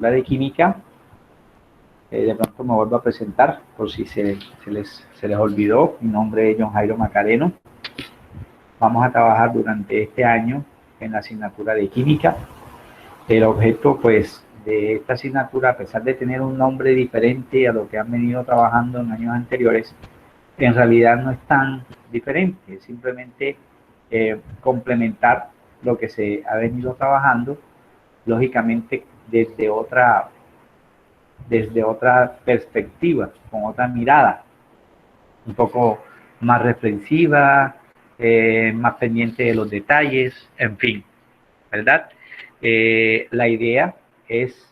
de química. De pronto me vuelvo a presentar por si se les olvidó. Mi nombre es John Jairo Macareno. Vamos a trabajar durante este año en la asignatura de química. El objeto, pues, de esta asignatura, a pesar de tener un nombre diferente a lo que han venido trabajando en años anteriores, en realidad no es tan diferente, es simplemente complementar lo que se ha venido trabajando, lógicamente desde otra perspectiva, con otra mirada, un poco más reflexiva, más pendiente de los detalles, en fin, ¿verdad? La idea es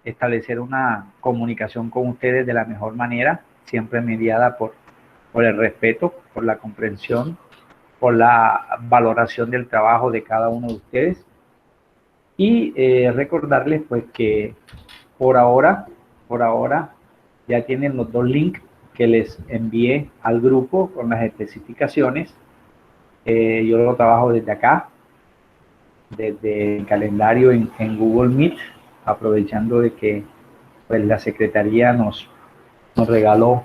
establecer una comunicación con ustedes de la mejor manera, siempre mediada por el respeto, por la comprensión, por la valoración del trabajo de cada uno de ustedes. Y recordarles pues que por ahora ya tienen los 2 links que les envié al grupo con las especificaciones. Yo lo trabajo desde acá, desde el calendario en Google Meet, aprovechando de que pues la Secretaría nos regaló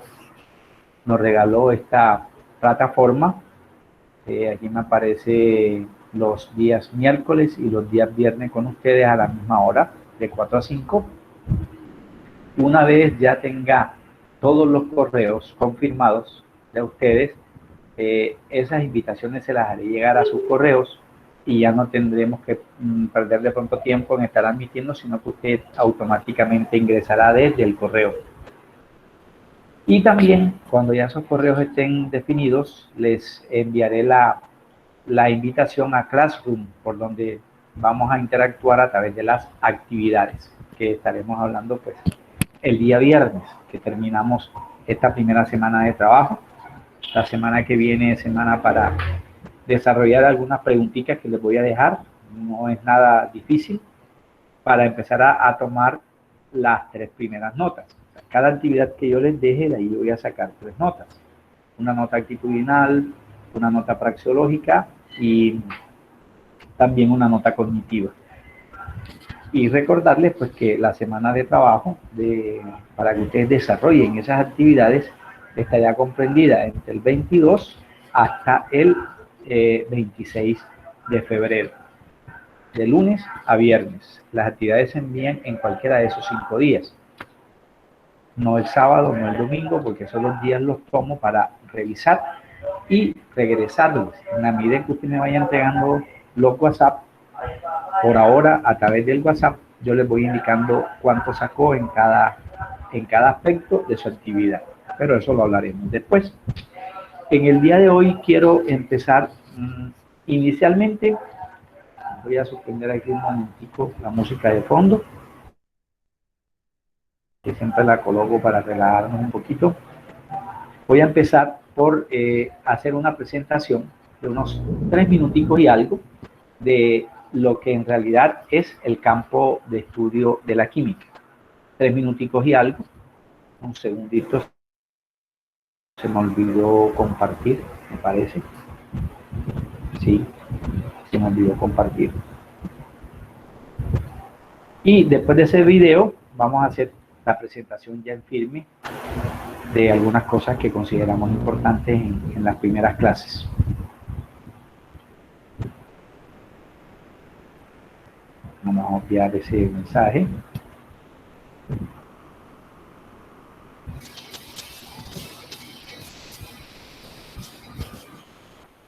esta plataforma. Aquí me aparece los días miércoles y los días viernes con ustedes a la misma hora, de 4 a 5. Una vez ya tenga todos los correos confirmados de ustedes, esas invitaciones se las haré llegar a sus correos y ya no tendremos que perder de pronto tiempo en estar admitiendo, sino que usted automáticamente ingresará desde el correo. Y también, cuando ya esos correos estén definidos, les enviaré la invitación a Classroom, por donde vamos a interactuar a través de las actividades que estaremos hablando pues el día viernes, que terminamos esta primera semana de trabajo. La semana que viene es semana para desarrollar algunas preguntitas que les voy a dejar. No es nada difícil para empezar a tomar las 3 primeras notas. Cada actividad que yo les deje, de ahí voy a sacar 3 notas. Una nota actitudinal, una nota praxeológica y también una nota cognitiva. Y recordarles pues que la semana de trabajo para que ustedes desarrollen esas actividades estaría comprendida entre el 22 hasta el 26 de febrero, de lunes a viernes. Las actividades se envían en cualquiera de esos 5 días, no el sábado, no el domingo, porque esos los días los tomo para revisar y regresarlos en la medida que usted me vaya entregando los WhatsApp. Por ahora, a través del WhatsApp, yo les voy indicando cuánto sacó en cada aspecto de su actividad, pero eso lo hablaremos después. En el día de hoy quiero empezar inicialmente. Voy a suspender aquí un momentico la música de fondo, que siempre la coloco para relajarnos un poquito. Voy a empezar por hacer una presentación de unos 3 minuticos y algo de lo que en realidad es el campo de estudio de la química. 3 minuticos y algo. Un segundito. Se me olvidó compartir, me parece. Sí, se me olvidó compartir. Y después de ese video, vamos a hacer la presentación ya en firme de algunas cosas que consideramos importantes en las primeras clases. Vamos a enviar ese mensaje.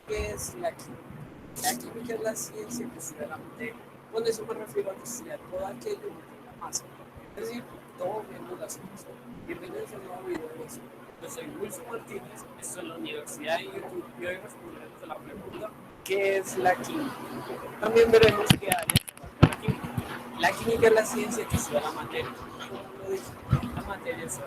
¿Qué es la química? La química es la ciencia que estudia la materia. Con eso me refiero a que estudia todo aquello que tenga masa. Es decir, todo menos la solución. Bienvenidos a un nuevo video de eso. Yo soy Wilson Martínez, estoy en la Universidad de YouTube y hoy responderemos a la pregunta ¿qué es la química? También veremos qué áreas abarca la química. La química es la ciencia que estudia la materia. Como lo dice, la materia es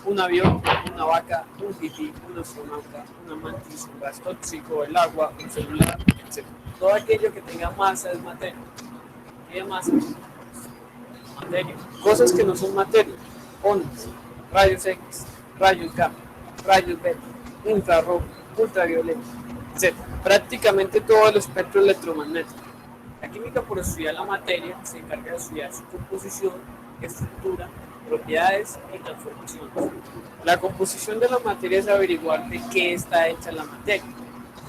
un avión, una vaca, un pipí, un astronauta, una mantis, un gas tóxico, el agua, un celular, etc. Todo aquello que tenga masa es materia. ¿Qué masa? Materia. Cosas que no son materia. Ondas, rayos X, rayos gamma, rayos beta, infrarrojo, ultravioleta, etc. Prácticamente todo el espectro electromagnético. La química, por estudiar la materia, se encarga de estudiar su composición, estructura, propiedades y transformaciones. La composición de la materia es averiguar de qué está hecha la materia,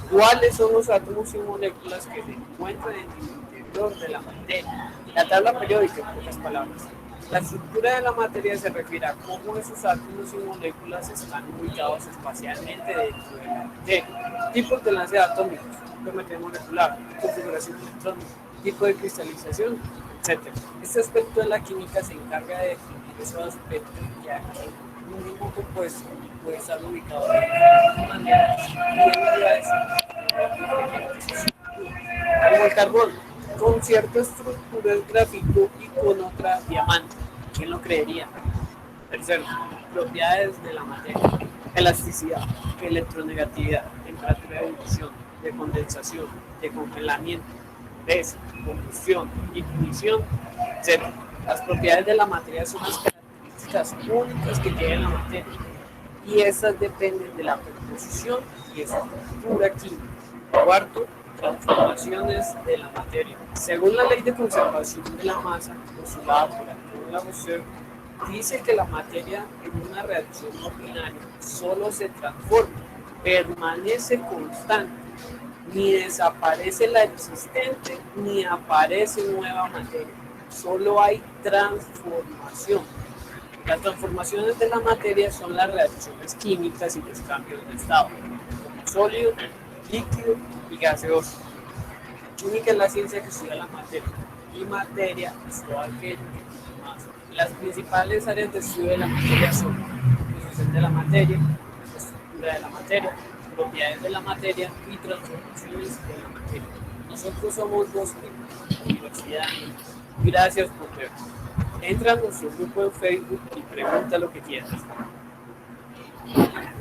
cuáles son los átomos y moléculas que se encuentran en el interior de la materia. La tabla periódica, en pocas palabras. La estructura de la materia se refiere a cómo esos átomos y moléculas están ubicados espacialmente dentro de la materia. Tipos de enlace atómicos, geometría molecular, configuración electrónica, tipo de cristalización, etc. Este aspecto de la química se encarga de definir esos aspectos ya que un mismo compuesto puede estar ubicado de diferentes maneras como el carbón, con cierta estructura el grafito y con otra diamante. ¿Quién lo creería? Tercero, propiedades de la materia: elasticidad, electronegatividad, temperatura de ebullición, de condensación, de congelamiento, combustión, ignición, etc. Las propiedades de la materia son las características únicas que tiene la materia y esas dependen de la composición y estructura química. Cuarto, transformaciones de la materia. Según la ley de conservación de la masa, postulada por Antonio Lavoisier, dice que la materia en una reacción ordinaria solo se transforma, permanece constante, ni desaparece la existente ni aparece nueva materia, solo hay transformación. Las transformaciones de la materia son las reacciones químicas y los cambios de estado, como sólido, líquido y gaseoso. Química es la ciencia que estudia la materia y materia es todo aquello que tiene masa. Las principales áreas de estudio de la materia son composición de la materia, estructura de la materia, propiedades de la materia y transformaciones de la materia. Nosotros somos dos Universidad. Gracias por ver. Entra a nuestro grupo de Facebook y pregunta lo que quieras.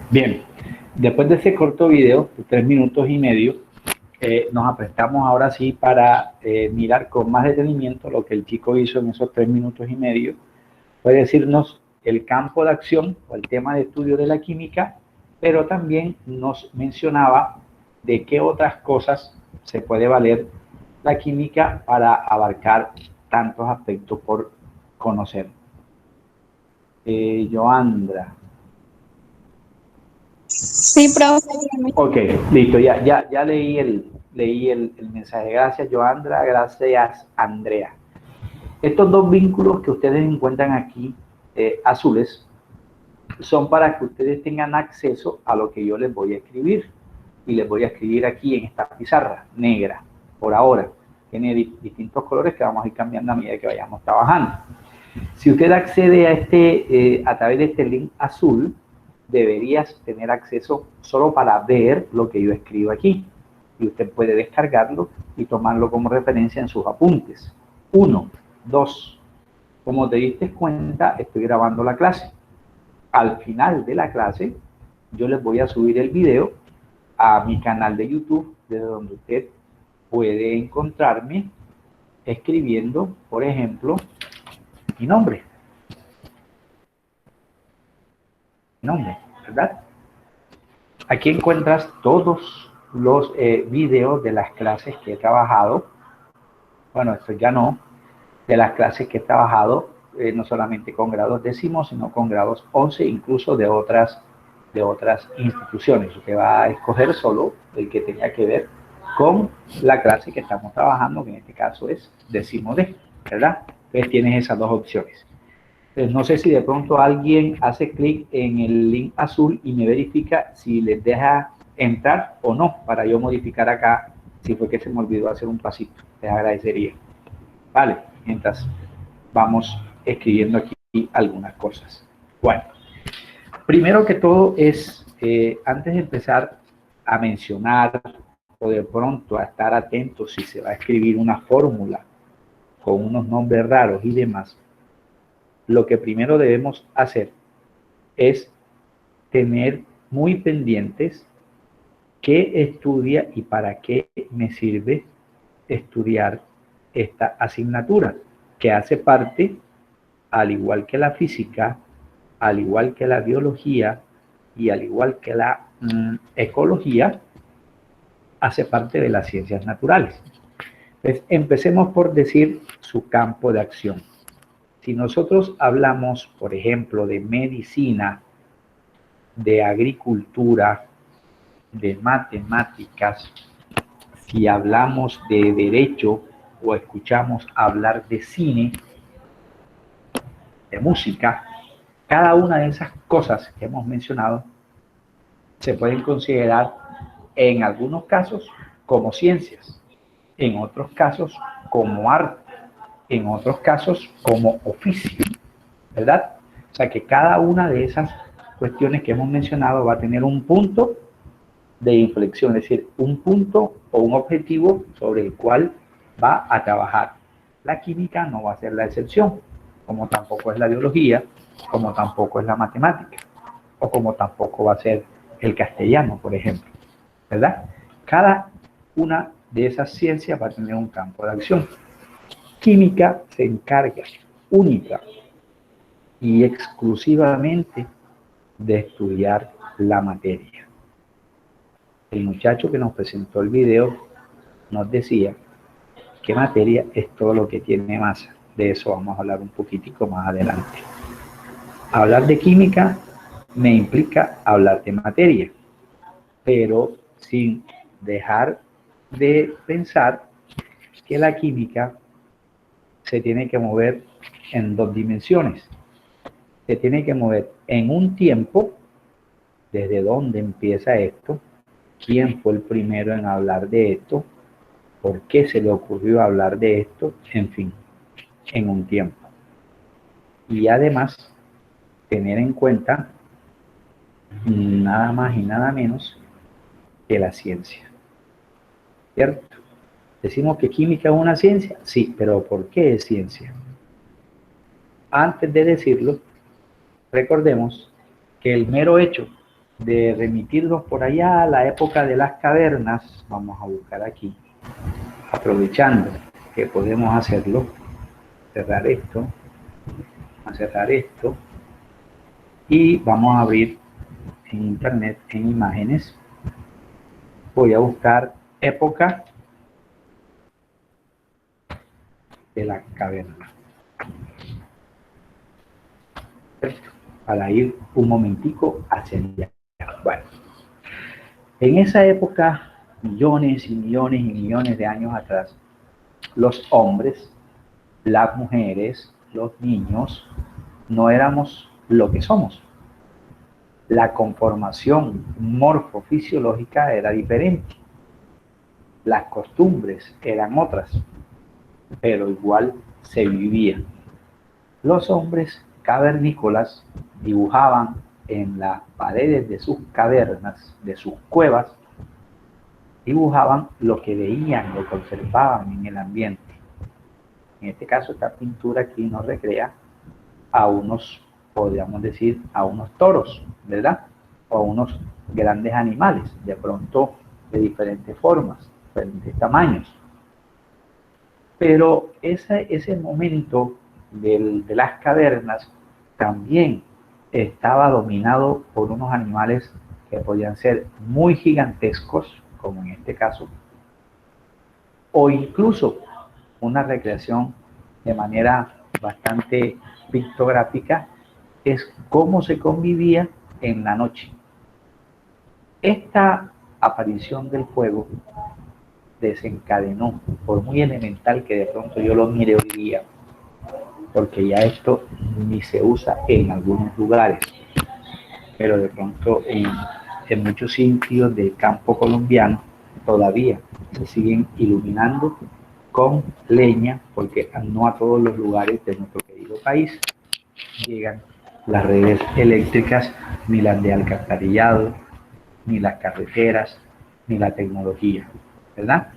Bien, después de ese corto video de 3 minutos y medio, nos aprestamos ahora sí para mirar con más detenimiento lo que el chico hizo en esos 3 minutos y medio. Puede decirnos el campo de acción o el tema de estudio de la química, pero también nos mencionaba de qué otras cosas se puede valer la química para abarcar tantos aspectos por conocer. Joandra. Sí, profe. Ok, listo, ya leí el mensaje. Gracias, Joandra, gracias, Andrea. Estos dos vínculos que ustedes encuentran aquí, azules, son para que ustedes tengan acceso a lo que yo les voy a escribir. Y les voy a escribir aquí en esta pizarra negra, por ahora. Tiene distintos colores que vamos a ir cambiando a medida que vayamos trabajando. Si usted accede a a través de este link azul, deberías tener acceso solo para ver lo que yo escribo aquí. Y usted puede descargarlo y tomarlo como referencia en sus apuntes. 1, 2. Como te diste cuenta, estoy grabando la clase. Al final de la clase, yo les voy a subir el video a mi canal de YouTube, desde donde usted puede encontrarme escribiendo, por ejemplo, mi nombre. ¿Verdad? Aquí encuentras todos los videos de las clases que he trabajado. Bueno, esto ya no, de las clases que he trabajado, no solamente con grados décimos, sino con grados 11, incluso de otras instituciones. Usted va a escoger solo el que tenga que ver con la clase que estamos trabajando, que en este caso es décimo D, ¿verdad? Entonces tienes esas dos opciones. Entonces, no sé si de pronto alguien hace clic en el link azul y me verifica si les deja entrar o no, para yo modificar acá, si fue que se me olvidó hacer un pasito. Les agradecería. Vale, mientras vamos escribiendo aquí algunas cosas. Bueno, primero que todo es, antes de empezar a mencionar o de pronto a estar atentos si se va a escribir una fórmula con unos nombres raros y demás, lo que primero debemos hacer es tener muy pendientes qué estudia y para qué me sirve estudiar esta asignatura, que hace parte, al igual que la física, al igual que la biología y al igual que la ecología, hace parte de las ciencias naturales. Pues empecemos por decir su campo de acción. Si nosotros hablamos, por ejemplo, de medicina, de agricultura, de matemáticas, si hablamos de derecho o escuchamos hablar de cine, de música, cada una de esas cosas que hemos mencionado se pueden considerar en algunos casos como ciencias, en otros casos como arte, en otros casos como oficio, ¿verdad? O sea que cada una de esas cuestiones que hemos mencionado va a tener un punto de inflexión, es decir, un punto o un objetivo sobre el cual va a trabajar. La química no va a ser la excepción, como tampoco es la biología, como tampoco es la matemática, o como tampoco va a ser el castellano, por ejemplo, ¿verdad? Cada una de esas ciencias va a tener un campo de acción. Química se encarga única y exclusivamente de estudiar la materia. El muchacho que nos presentó el video nos decía que materia es todo lo que tiene masa. De eso vamos a hablar un poquitico más adelante. Hablar de química me implica hablar de materia, pero sin dejar de pensar que la química se tiene que mover en dos dimensiones. Se tiene que mover en un tiempo, desde dónde empieza esto, quién fue el primero en hablar de esto, por qué se le ocurrió hablar de esto, en fin, en un tiempo. Y además, tener en cuenta nada más y nada menos que la ciencia, ¿cierto? Decimos que química es una ciencia, sí, pero ¿por qué es ciencia? Antes de decirlo, recordemos que el mero hecho de remitirnos por allá a la época de las cavernas, vamos a buscar aquí, aprovechando que podemos hacerlo, cerrar esto, a cerrar esto, y vamos a abrir en internet, en imágenes, voy a buscar época de la caverna, para ir un momentico hacia allá. Bueno, en esa época, millones y millones y millones de años atrás, los hombres, las mujeres, los niños, no éramos lo que somos. La conformación morfofisiológica era diferente. Las costumbres eran otras, pero igual se vivía. Los hombres cavernícolas dibujaban en las paredes de sus cavernas, de sus cuevas, dibujaban lo que veían, lo que observaban en el ambiente. En este caso, esta pintura aquí nos recrea a unos, podríamos decir, a unos toros, ¿verdad? O a unos grandes animales, de pronto de diferentes formas, diferentes tamaños. Pero ese momento de las cavernas también estaba dominado por unos animales que podían ser muy gigantescos, como en este caso, o incluso una recreación de manera bastante pictográfica es cómo se convivía en la noche. Esta aparición del fuego desencadenó, por muy elemental que de pronto yo lo mire hoy día, porque ya esto ni se usa en algunos lugares, pero de pronto en muchos sitios del campo colombiano todavía se siguen iluminando con leña, porque no a todos los lugares de nuestro querido país llegan las redes eléctricas, ni las de alcantarillado, ni las carreteras, ni la tecnología, ¿verdad?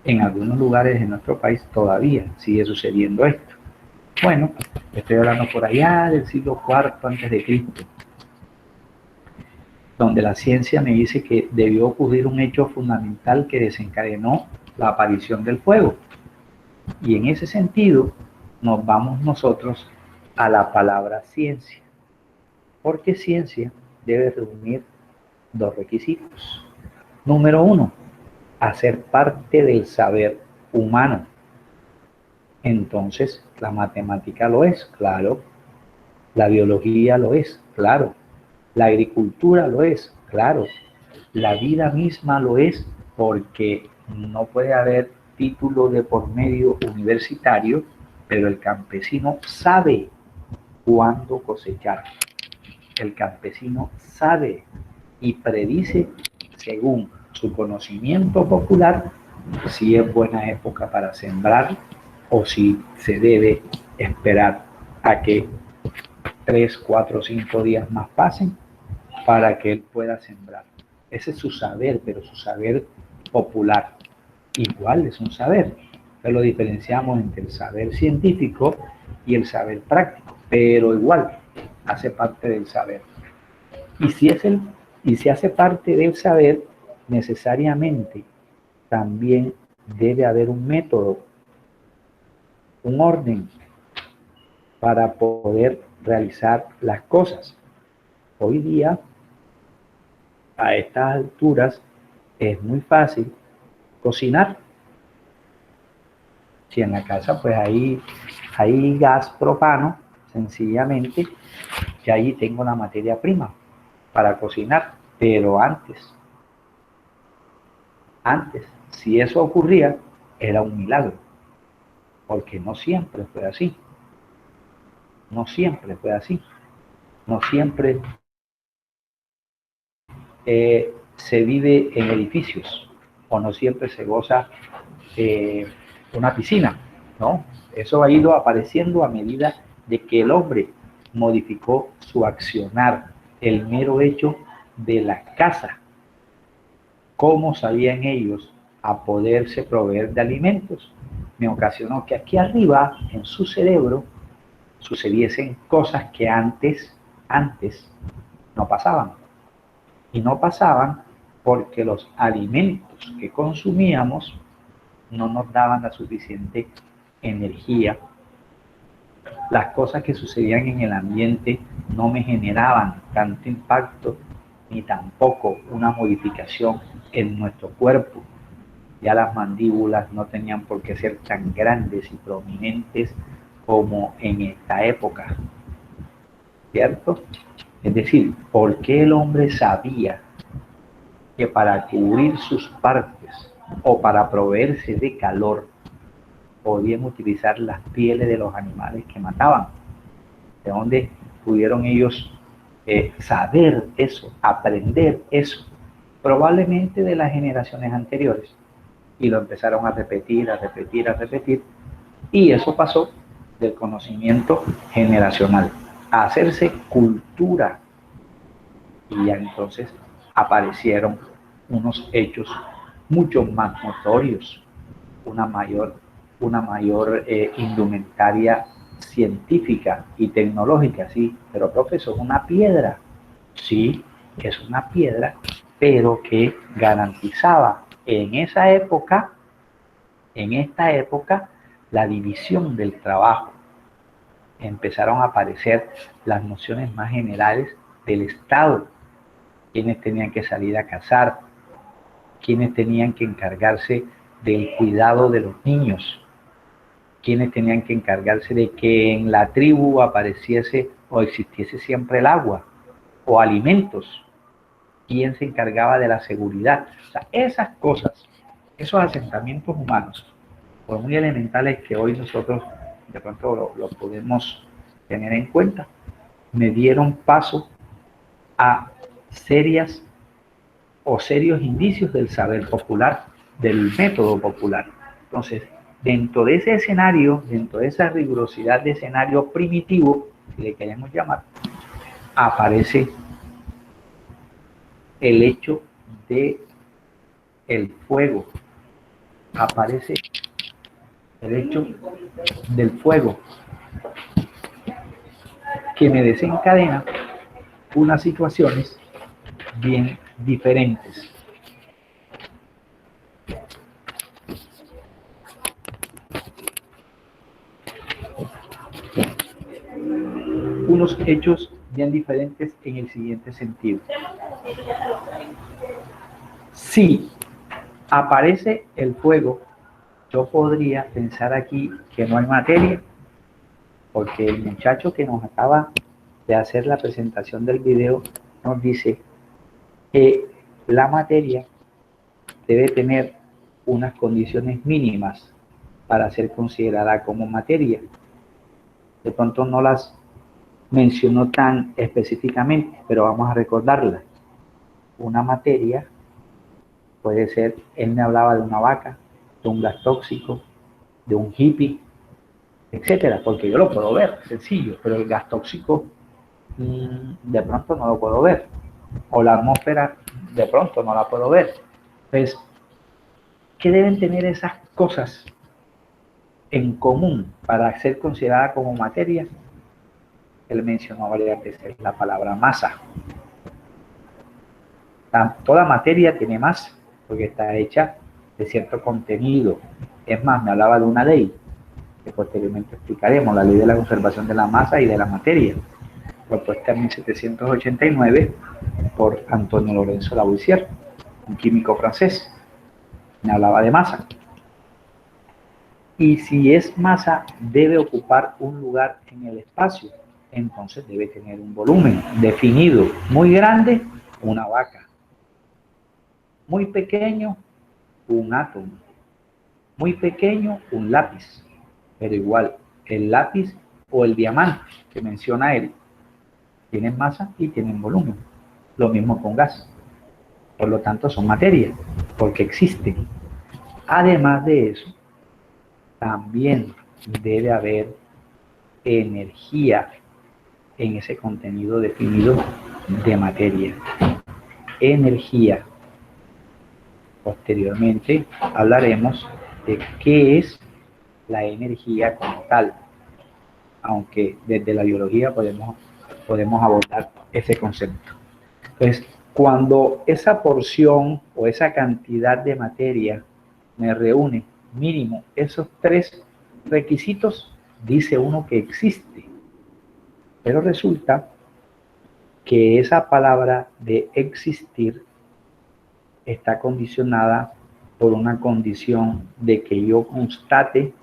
En algunos lugares de nuestro país todavía sigue sucediendo esto. Bueno, estoy hablando por allá del siglo IV antes de Cristo, donde la ciencia me dice que debió ocurrir un hecho fundamental que desencadenó la aparición del fuego. Y en ese sentido nos vamos nosotros a la palabra ciencia, porque ciencia debe reunir dos requisitos. Número uno, hacer parte del saber humano. Entonces, la matemática lo es, claro. La biología lo es, claro. La agricultura lo es, claro. La vida misma lo es, porque no puede haber título de por medio universitario, pero el campesino sabe cuándo cosechar. El campesino sabe y predice, según su conocimiento popular, si es buena época para sembrar o si se debe esperar a que 3, 4, 5 días más pasen para que él pueda sembrar. Ese es su saber, pero su saber popular. Igual es un saber. Entonces lo diferenciamos entre el saber científico y el saber práctico, pero igual hace parte del saber. Y si hace parte del saber, necesariamente también debe haber un método, un orden para poder realizar las cosas. Hoy día, a estas alturas, es muy fácil cocinar. Si en la casa pues hay gas propano, sencillamente, y ahí tengo la materia prima para cocinar. Pero antes, si eso ocurría, era un milagro, porque no siempre fue así. No siempre fue así. No siempre se vive en edificios, o no siempre se goza una piscina, ¿no? Eso ha ido apareciendo a medida de que el hombre modificó su accionar, el mero hecho de la casa. ¿Cómo sabían ellos a poderse proveer de alimentos? Me ocasionó que aquí arriba, en su cerebro, sucediesen cosas que antes no pasaban. Y no pasaban porque los alimentos que consumíamos no nos daban la suficiente energía. Las cosas que sucedían en el ambiente no me generaban tanto impacto ni tampoco una modificación en nuestro cuerpo. Ya las mandíbulas no tenían por qué ser tan grandes y prominentes como en esta época, ¿cierto? Es decir, ¿por qué el hombre sabía que para cubrir sus partes o para proveerse de calor podían utilizar las pieles de los animales que mataban? ¿De dónde pudieron ellos saber eso, aprender eso? Probablemente de las generaciones anteriores. Y lo empezaron a repetir, y eso pasó del conocimiento generacional a hacerse cultura. Y ya entonces aparecieron unos hechos mucho más notorios, una mayor indumentaria científica y tecnológica, sí, pero profesor, una piedra, sí, es una piedra, pero que garantizaba en esa época, en esta época, la división del trabajo. Empezaron a aparecer las nociones más generales del Estado, quienes tenían que salir a cazar, quienes tenían que encargarse del cuidado de los niños, quienes tenían que encargarse de que en la tribu apareciese o existiese siempre el agua o alimentos, quién se encargaba de la seguridad. O sea, esas cosas, esos asentamientos humanos, por muy elementales que hoy nosotros de pronto lo podemos tener en cuenta, me dieron paso a serios indicios del saber popular, del método popular. Entonces, dentro de ese escenario, dentro de esa rigurosidad de escenario primitivo, si le queremos llamar, aparece el hecho de el fuego, aparece el hecho del fuego, que me desencadena unas situaciones bien diferentes. Unos hechos bien diferentes en el siguiente sentido. Si aparece el fuego yo podría pensar aquí que no hay materia, porque el muchacho que nos acaba de hacer la presentación del video nos dice que la materia debe tener unas condiciones mínimas para ser considerada como materia. De pronto no las mencionó tan específicamente, pero vamos a recordarlas. Una materia puede ser, él me hablaba de una vaca, de un gas tóxico, de un hippie, etcétera, porque yo lo puedo ver, sencillo, pero el gas tóxico de pronto no lo puedo ver, o la atmósfera de pronto no la puedo ver. Entonces, ¿qué deben tener esas cosas en común para ser considerada como materia? Él mencionó varias veces la palabra masa. Toda materia tiene masa, porque está hecha de cierto contenido. Es más, me hablaba de una ley, que posteriormente explicaremos, la ley de la conservación de la masa y de la materia, propuesta en 1789 por Antonio Lorenzo Lavoisier, un químico francés. Me hablaba de masa. Y si es masa, debe ocupar un lugar en el espacio, entonces debe tener un volumen definido. Muy grande, una vaca. Muy pequeño, un átomo. Muy pequeño, un lápiz. Pero igual, el lápiz o el diamante que menciona él, tienen masa y tienen volumen. Lo mismo con gas. Por lo tanto, son materia, porque existen. Además de eso, también debe haber energía en ese contenido definido de materia. Energía. Posteriormente hablaremos de qué es la energía como tal, aunque desde la biología podemos abordar ese concepto. Entonces, cuando esa porción o esa cantidad de materia me reúne mínimo esos tres requisitos, dice uno que existe. Pero resulta que esa palabra de existir está condicionada por una condición de que yo constate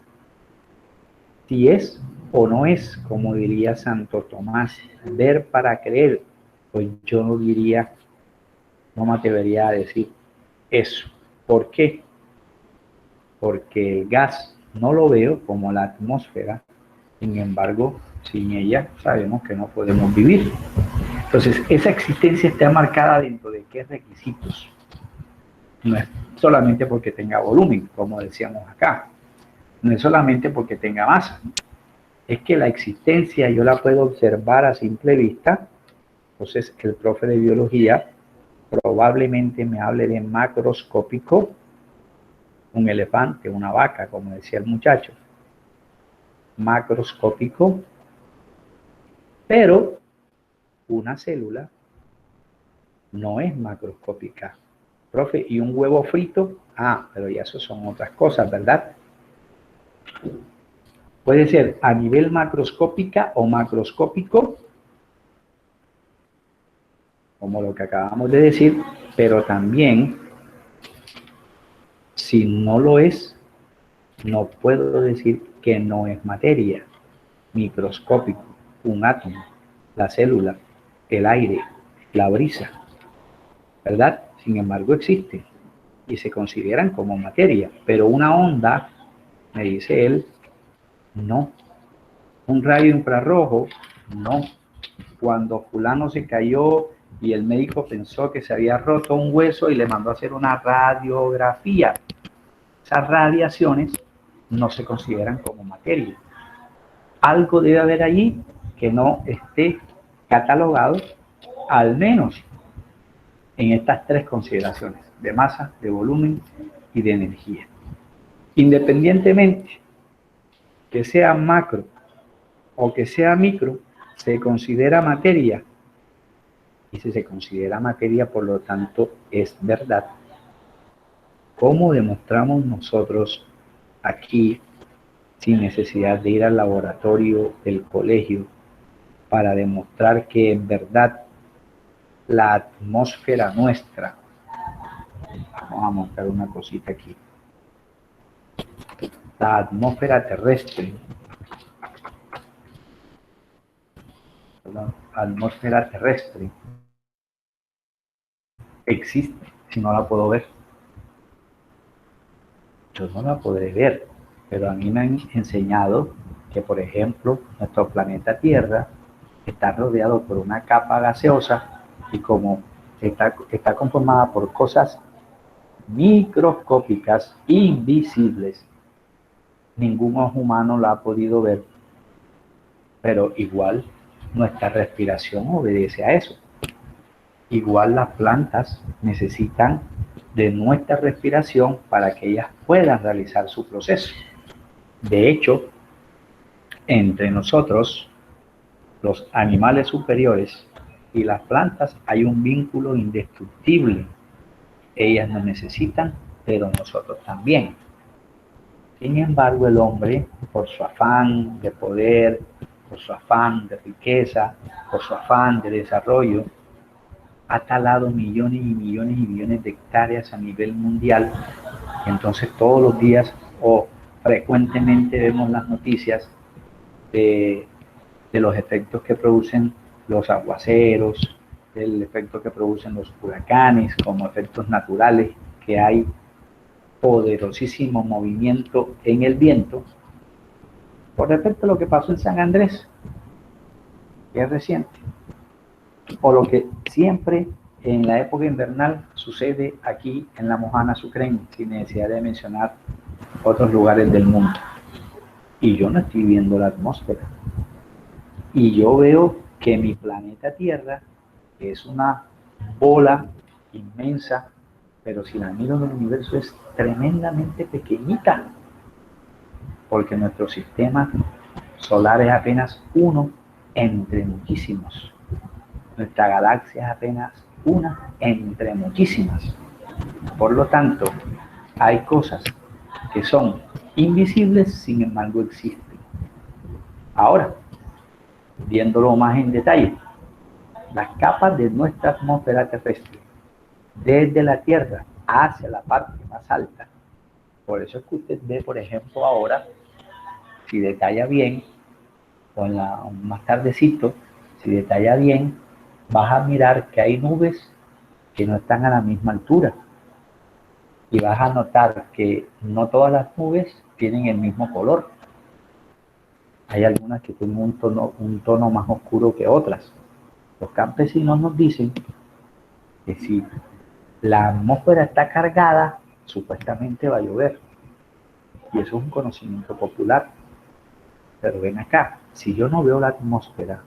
si es o no es, como diría Santo Tomás, ver para creer. Pues yo no diría, no me atrevería a decir eso. ¿Por qué? Porque el gas no lo veo como la atmósfera, sin embargo, sin ella sabemos que no podemos vivir. Entonces, esa existencia está marcada dentro de qué requisitos. No es solamente porque tenga volumen, como decíamos acá. No es solamente porque tenga masa. Es que la existencia yo la puedo observar a simple vista. Entonces, el profe de biología probablemente me hable de macroscópico, un elefante, una vaca, como decía el muchacho. Macroscópico, pero una célula no es macroscópica. Profe, ¿y un huevo frito? Ah, pero ya eso son otras cosas, ¿verdad? Puede ser a nivel macroscópica o macroscópico, como lo que acabamos de decir, pero también, si no lo es, no puedo decir que no es materia. Microscópico, un átomo, la célula, el aire, la brisa, ¿verdad? Sin embargo, existen y se consideran como materia, pero una onda, me dice él, no. Un rayo infrarrojo, no. Cuando fulano se cayó y el médico pensó que se había roto un hueso y le mandó a hacer una radiografía, esas radiaciones no se consideran como materia. Algo debe haber allí que no esté catalogado, al menos en estas tres consideraciones, de masa, de volumen y de energía. Independientemente que sea macro o que sea micro, se considera materia. Y si se considera materia, por lo tanto, es verdad. ¿Cómo demostramos nosotros aquí, sin necesidad de ir al laboratorio del colegio, para demostrar que en verdad la atmósfera nuestra, vamos a montar una cosita aquí, la atmósfera terrestre, existe si no la puedo ver. Yo no la podré ver, pero a mí me han enseñado que, por ejemplo, nuestro planeta Tierra está rodeado por una capa gaseosa y como está conformada por cosas microscópicas, invisibles, ningún ojo humano la ha podido ver, pero igual nuestra respiración obedece a eso. Igual las plantas necesitan de nuestra respiración para que ellas puedan realizar su proceso. De hecho, entre nosotros, los animales superiores y las plantas, hay un vínculo indestructible. Ellas nos necesitan, pero nosotros también. Sin embargo, el hombre, por su afán de poder, por su afán de riqueza, por su afán de desarrollo, ha talado millones y millones y millones de hectáreas a nivel mundial. Entonces todos los días o frecuentemente vemos las noticias de los efectos que producen los aguaceros, del efecto que producen los huracanes como efectos naturales, que hay poderosísimo movimiento en el viento. Por respecto a lo que pasó en San Andrés, que es reciente, o lo que siempre en la época invernal sucede aquí en la Mojana Sucre, sin necesidad de mencionar otros lugares del mundo. Y yo no estoy viendo la atmósfera. Y yo veo que mi planeta Tierra, que es una bola inmensa, pero si la miro en el universo es tremendamente pequeñita, porque nuestro sistema solar es apenas uno entre muchísimos. Nuestra galaxia es apenas una entre muchísimas. Por lo tanto, hay cosas que son invisibles, sin embargo existen. Ahora, viéndolo más en detalle, las capas de nuestra atmósfera terrestre, desde la Tierra hacia la parte más alta, por eso es que usted ve, por ejemplo, ahora, si detalla bien, o más tardecito, si detalla bien, vas a mirar que hay nubes que no están a la misma altura. Y vas a notar que no todas las nubes tienen el mismo color. Hay algunas que tienen un tono más oscuro que otras. Los campesinos nos dicen que si la atmósfera está cargada, supuestamente va a llover. Y eso es un conocimiento popular. Pero ven acá, si yo no veo la atmósfera,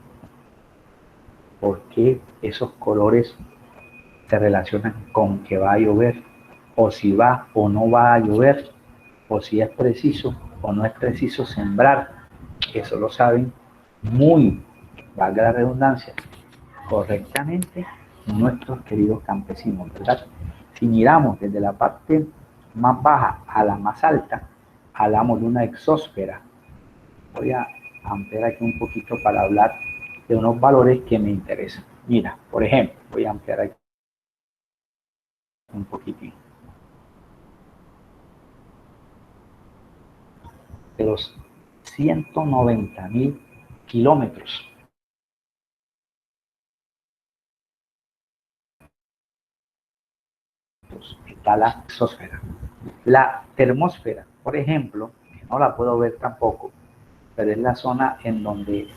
¿por qué esos colores se relacionan con que va a llover? O si va o no va a llover, o si es preciso o no es preciso sembrar. Eso lo saben muy, valga la redundancia, correctamente nuestros queridos campesinos, ¿verdad? Si miramos desde la parte más baja a la más alta, hablamos de una exósfera. Voy a ampliar aquí un poquito para hablar de unos valores que me interesan. Mira, por ejemplo, voy a ampliar aquí un poquitín. De los 190.000 kilómetros está la exósfera. La termósfera, por ejemplo, que no la puedo ver tampoco, pero es la zona en donde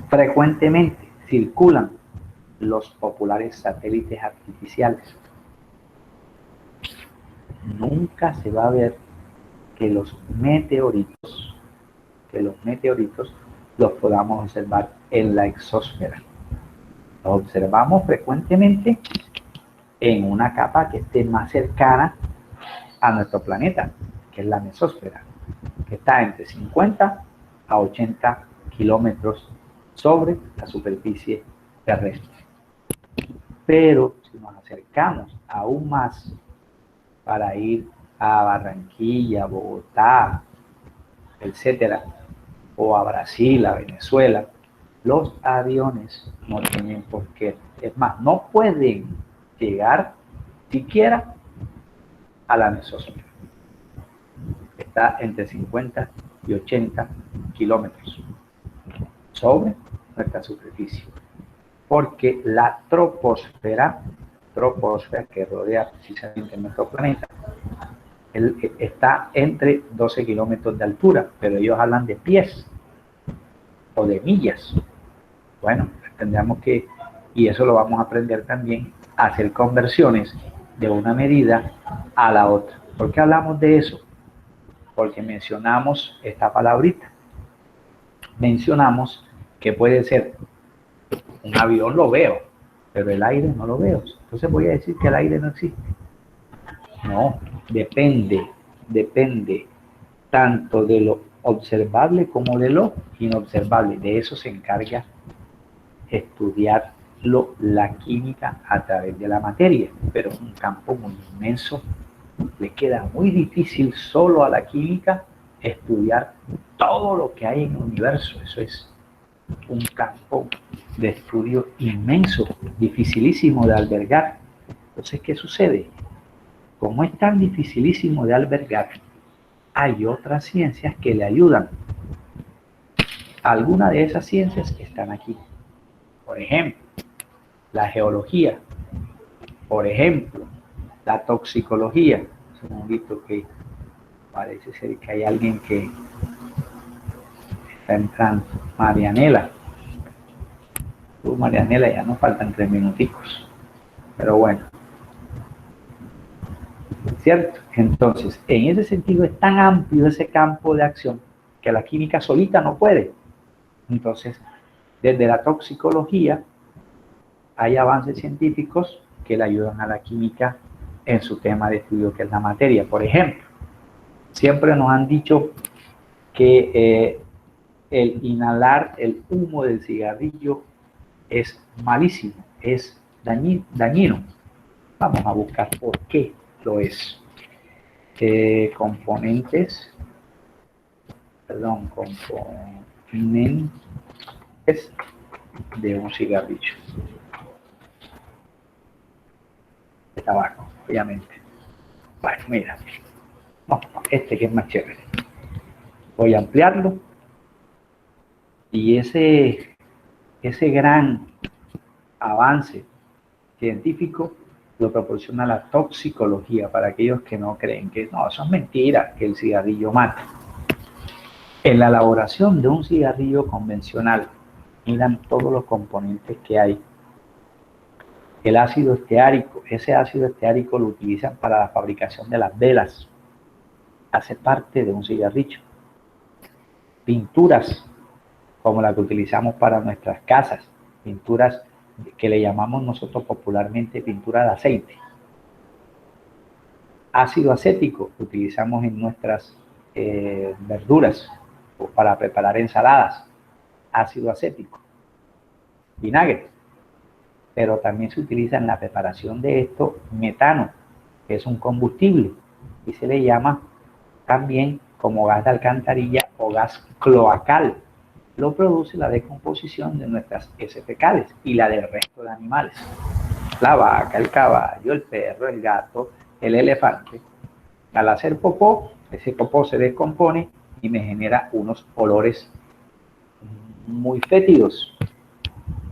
frecuentemente circulan los populares satélites artificiales. Nunca se va a ver que los meteoritos los podamos observar en la exósfera. Los observamos frecuentemente en una capa que esté más cercana a nuestro planeta, que es la mesósfera, que está entre 50 a 80 kilómetros sobre la superficie terrestre. Pero si nos acercamos aún más para ir a Barranquilla, Bogotá, etcétera, o a Brasil, a Venezuela, los aviones no tienen por qué, es más, no pueden llegar siquiera a la mesósfera. está entre 50 y 80 kilómetros sobre nuestra superficie. Porque la troposfera que rodea precisamente nuestro planeta, está entre 12 kilómetros de altura, pero ellos hablan de pies o de millas. Bueno, tendríamos que, y eso lo vamos a aprender también, a hacer conversiones de una medida a la otra. ¿Por qué hablamos de eso? Porque mencionamos esta palabrita. Mencionamos que puede ser un avión, lo veo, pero el aire no lo veo. Entonces voy a decir que el aire no existe. No, depende tanto de lo observable como de lo inobservable. De eso se encarga estudiarlo la química a través de la materia, pero es un campo muy inmenso. Le queda muy difícil solo a la química estudiar todo lo que hay en el universo. Eso es un campo de estudio inmenso, dificilísimo de albergar. Entonces, ¿qué sucede? Como es tan dificilísimo de albergar, hay otras ciencias que le ayudan. Algunas de esas ciencias están aquí. Por ejemplo, la geología. Por ejemplo, la toxicología. Un segundito que parece ser que hay alguien que está entrando. Marianela. Marianela, ya nos faltan 3 minuticos. Pero bueno. ¿Cierto? Entonces, en ese sentido es tan amplio ese campo de acción que la química solita no puede. Entonces, desde la toxicología hay avances científicos que le ayudan a la química en su tema de estudio, que es la materia. Por ejemplo, siempre nos han dicho que el inhalar el humo del cigarrillo es malísimo, es dañino. Vamos a buscar por qué lo es. Componentes de un cigarrillo de tabaco, obviamente. Bueno, mira, este que es más chévere. Voy a ampliarlo y ese gran avance científico lo proporciona la toxicología para aquellos que no creen que no, eso es mentira, que el cigarrillo mata. En la elaboración de un cigarrillo convencional, miran todos los componentes que hay. El ácido esteárico, ese ácido esteárico lo utilizan para la fabricación de las velas. Hace parte de un cigarrillo. Pinturas, como la que utilizamos para nuestras casas, pinturas que le llamamos nosotros popularmente pintura de aceite. Ácido acético que utilizamos en nuestras verduras o para preparar ensaladas. Ácido acético. Vinagre. Pero también se utiliza en la preparación de esto metano, que es un combustible y se le llama también como gas de alcantarilla o gas cloacal. Lo produce la descomposición de nuestras heces fecales y la del resto de animales. La vaca, el caballo, el perro, el gato, el elefante. Al hacer popó, ese popó se descompone y me genera unos olores muy fétidos.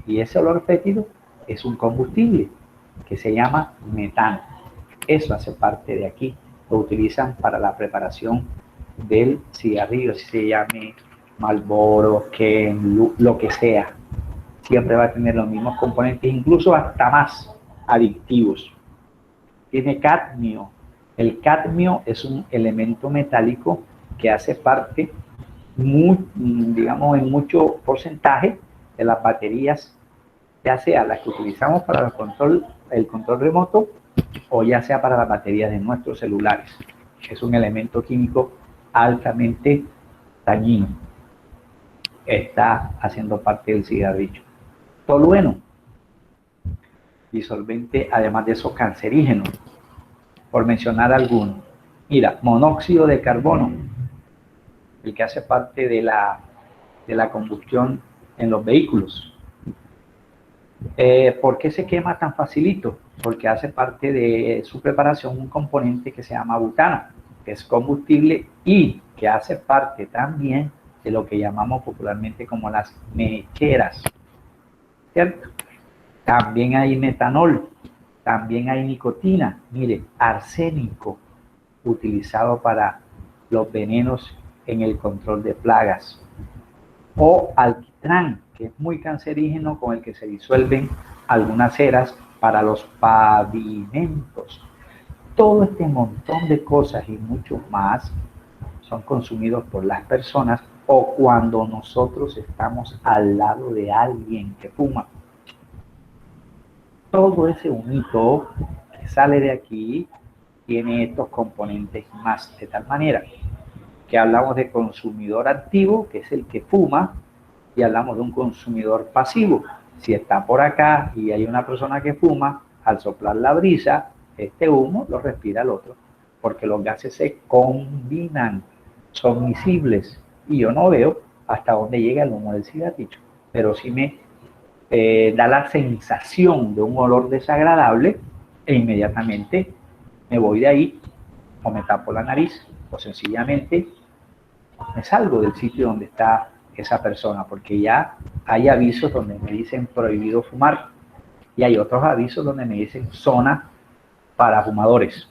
Y ese olor fétido es un combustible que se llama metano. Eso hace parte de aquí. Lo utilizan para la preparación del cigarrillo, si se llame Marlboro, Ken, lo que sea. Siempre va a tener los mismos componentes, incluso hasta más adictivos. Tiene cadmio. El cadmio es un elemento metálico que hace parte, digamos, en mucho porcentaje de las baterías, ya sea las que utilizamos para el control remoto o ya sea para las baterías de nuestros celulares. Es un elemento químico altamente dañino. Está haciendo parte del cigarrillo. Tolueno, disolvente, además de eso, cancerígeno, por mencionar algunos. Mira, monóxido de carbono, el que hace parte de la combustión en los vehículos. ¿Por qué se quema tan facilito? Porque hace parte de su preparación un componente que se llama butano, que es combustible y que hace parte también de lo que llamamos popularmente como las mecheras, ¿cierto? También hay metanol, también hay nicotina, mire, arsénico, utilizado para los venenos en el control de plagas, o alquitrán, que es muy cancerígeno, con el que se disuelven algunas ceras para los pavimentos. Todo este montón de cosas y mucho más son consumidos por las personas o cuando nosotros estamos al lado de alguien que fuma. Todo ese humito que sale de aquí tiene estos componentes más, de tal manera que hablamos de consumidor activo, que es el que fuma, y hablamos de un consumidor pasivo. Si está por acá y hay una persona que fuma, al soplar la brisa, este humo lo respira el otro, porque los gases se combinan, son miscibles, y yo no veo hasta dónde llega el humo del cigarrillo, pero sí me da la sensación de un olor desagradable e inmediatamente me voy de ahí, o me tapo la nariz, o sencillamente me salgo del sitio donde está esa persona, porque ya hay avisos donde me dicen prohibido fumar y hay otros avisos donde me dicen zona para fumadores.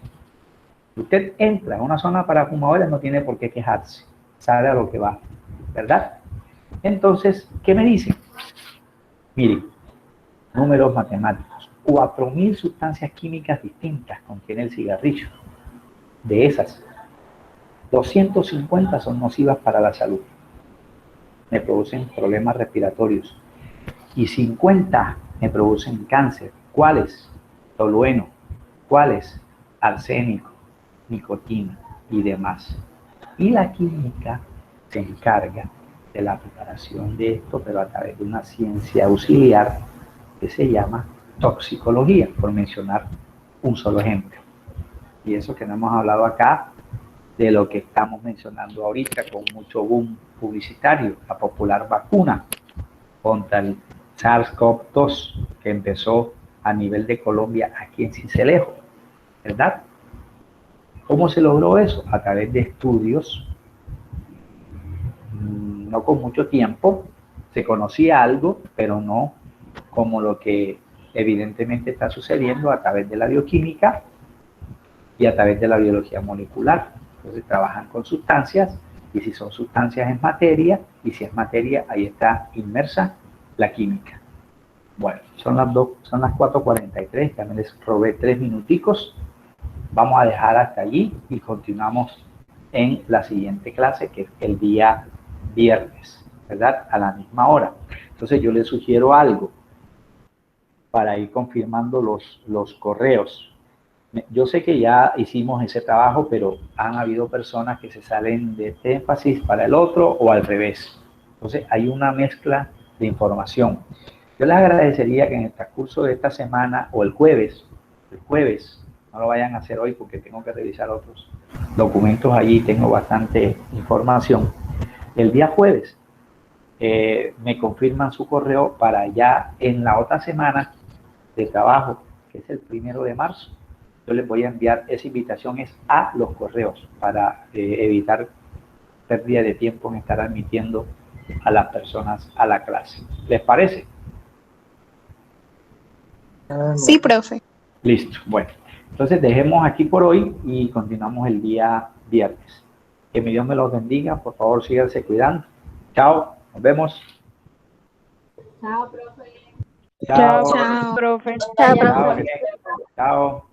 Si usted entra en una zona para fumadores, no tiene por qué quejarse, sabe a lo que va, ¿verdad? Entonces, ¿qué me dicen? Miren, números matemáticos, 4.000 sustancias químicas distintas contiene el cigarrillo. De esas, 250 son nocivas para la salud, me producen problemas respiratorios, y 50 me producen cáncer. ¿Cuáles? Tolueno. ¿Cuáles? Arsénico, nicotina y demás. Y la química se encarga de la preparación de esto, pero a través de una ciencia auxiliar que se llama toxicología, por mencionar un solo ejemplo. Y eso que no hemos hablado acá de lo que estamos mencionando ahorita con mucho boom publicitario, la popular vacuna contra el SARS-CoV-2 que empezó a nivel de Colombia aquí en Sincelejo, ¿verdad? ¿Cómo se logró eso? A través de estudios, no con mucho tiempo, se conocía algo, pero no como lo que evidentemente está sucediendo a través de la bioquímica y a través de la biología molecular. Entonces trabajan con sustancias, y si son sustancias es materia, y si es materia, ahí está inmersa la química. Bueno, son las 4:43, también les robé 3 minuticos. Vamos a dejar hasta allí y continuamos en la siguiente clase, que es el día viernes, ¿verdad? A la misma hora. Entonces yo les sugiero algo para ir confirmando los correos. Yo sé que ya hicimos ese trabajo, pero han habido personas que se salen de este énfasis para el otro o al revés. Entonces hay una mezcla de información. Yo les agradecería que en el transcurso de esta semana o el jueves, no lo vayan a hacer hoy porque tengo que revisar otros documentos allí, tengo bastante información. El día jueves me confirman su correo para ya en la otra semana de trabajo, que es el 1 de marzo. Yo les voy a enviar esa invitación a los correos para evitar pérdida de tiempo en estar admitiendo a las personas a la clase. ¿Les parece? Sí, profe. Listo. Bueno, entonces dejemos aquí por hoy y continuamos el día viernes. Que mi Dios me los bendiga. Por favor, síganse cuidando. Chao. Nos vemos. Chao, profe. Chao. Chao, profe. Chao. Chao.